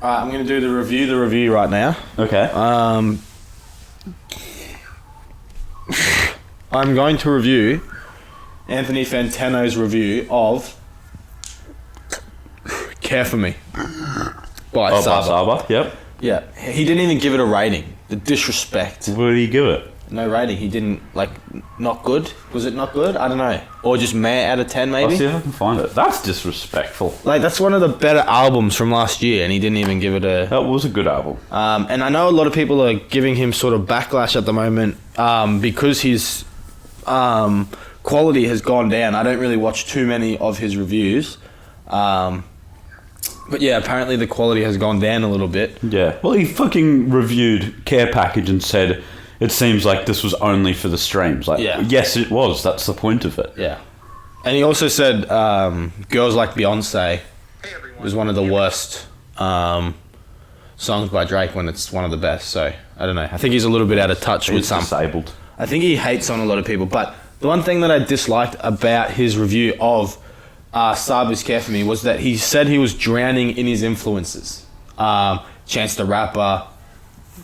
I'm going to do the review right now. Okay. I'm going to review Anthony Fantano's review of Care For Me by Saba. Saba, yep. Yeah, he didn't even give it a rating. The disrespect. What did he give it? No rating. He didn't, not good. Was it not good? I don't know. Or just meh out of 10 maybe? I'll see if I can find it. That's disrespectful. That's one of the better albums from last year, and he didn't even give it a... That was a good album. And I know a lot of people are giving him sort of backlash at the moment because his quality has gone down. I don't really watch too many of his reviews. But yeah, apparently the quality has gone down a little bit. Yeah. Well, he fucking reviewed Care Package and said, it seems like this was only for the streams. Yes, it was. That's the point of it. Yeah. And he also said Girls Like Beyonce was one of the worst songs by Drake when it's one of the best. So, I don't know. I think he's a little bit out of touch with some. Disabled. I think he hates on a lot of people. But the one thing that I disliked about his review of Saba's Care For Me was that he said he was drowning in his influences. Chance the Rapper,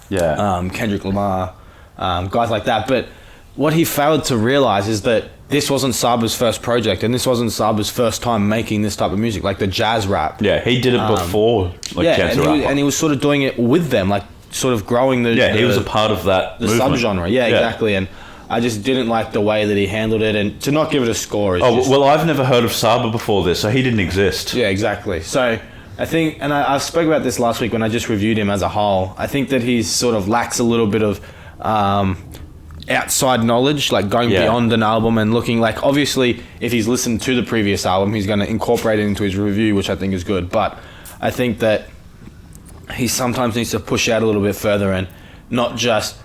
Kendrick Lamar, guys like that. But what he failed to realize is that this wasn't Saba's first project, and this wasn't Saba's first time making this type of music, like the jazz rap. Yeah, he did it before Chance the Rapper. And he was sort of doing it with them, sort of growing the... Yeah, he was a part of that movement. Subgenre. Yeah, exactly. And I just didn't like the way that he handled it, and to not give it a score is well, I've never heard of Saba before this, so he didn't exist. Yeah, exactly. So I think, and I spoke about this last week when I just reviewed him as a whole, I think that he sort of lacks a little bit of outside knowledge, going beyond an album and looking obviously, if he's listened to the previous album, he's going to incorporate it into his review, which I think is good. But I think that he sometimes needs to push out a little bit further and not just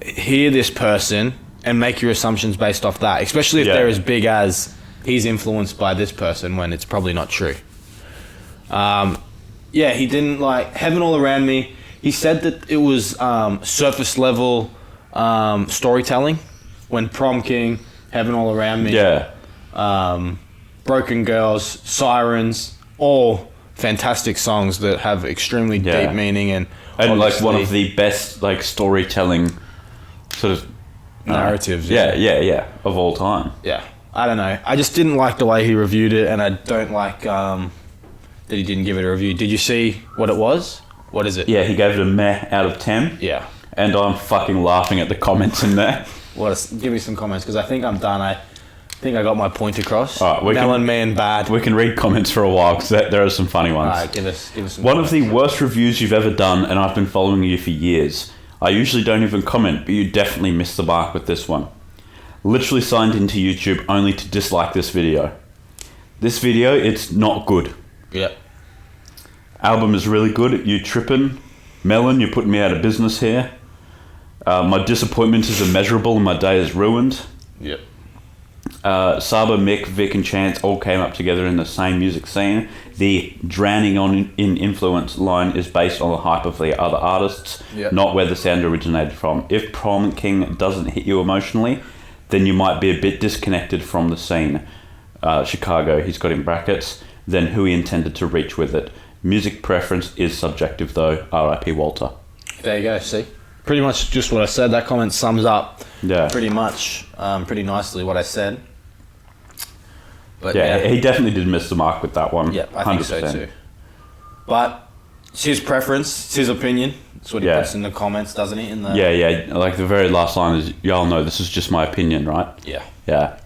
hear this person and make your assumptions based off that, especially if they're as big as he's influenced by this person when it's probably not true. He didn't like Heaven All Around Me. He said that it was surface level storytelling when Prom King, Heaven All Around Me, Broken Girls, Sirens, all fantastic songs that have extremely deep meaning and one of the best storytelling sort of narratives. Of all time. Yeah, I don't know. I just didn't like the way he reviewed it, and I don't like that he didn't give it a review. Did you see what it was? What is it? Yeah, he gave it a meh out of 10. Yeah. And I'm fucking laughing at the comments in there. Give me some comments, because I think I'm done. I think I got my point across. All right, Melon Man bad. We can read comments for a while, because there are some funny ones. All right, give us some One comments. of the worst reviews you've ever done, and I've been following you for years. I usually don't even comment, but you definitely missed the mark with this one. Literally signed into YouTube only to dislike this video. This video, it's not good. Yeah. Album is really good. You tripping. Melon, you're putting me out of business here. My disappointment is immeasurable and my day is ruined. Yep. Saba, Mick, Vic and Chance all came up together in the same music scene. The drowning in influence line is based on the hype of the other artists, not where the sound originated from. If Prom King doesn't hit you emotionally, then you might be a bit disconnected from the scene. Chicago, he's got in brackets, then who he intended to reach with it. Music preference is subjective though. R.I.P. Walter. There you go, see? Pretty much just what I said. That comment sums up pretty much, pretty nicely what I said. But he definitely did miss the mark with that one. Yeah, I think 100%. So too. But it's his preference, it's his opinion. That's what he puts in the comments, doesn't he? The very last line is, y'all know this is just my opinion, right? Yeah. Yeah.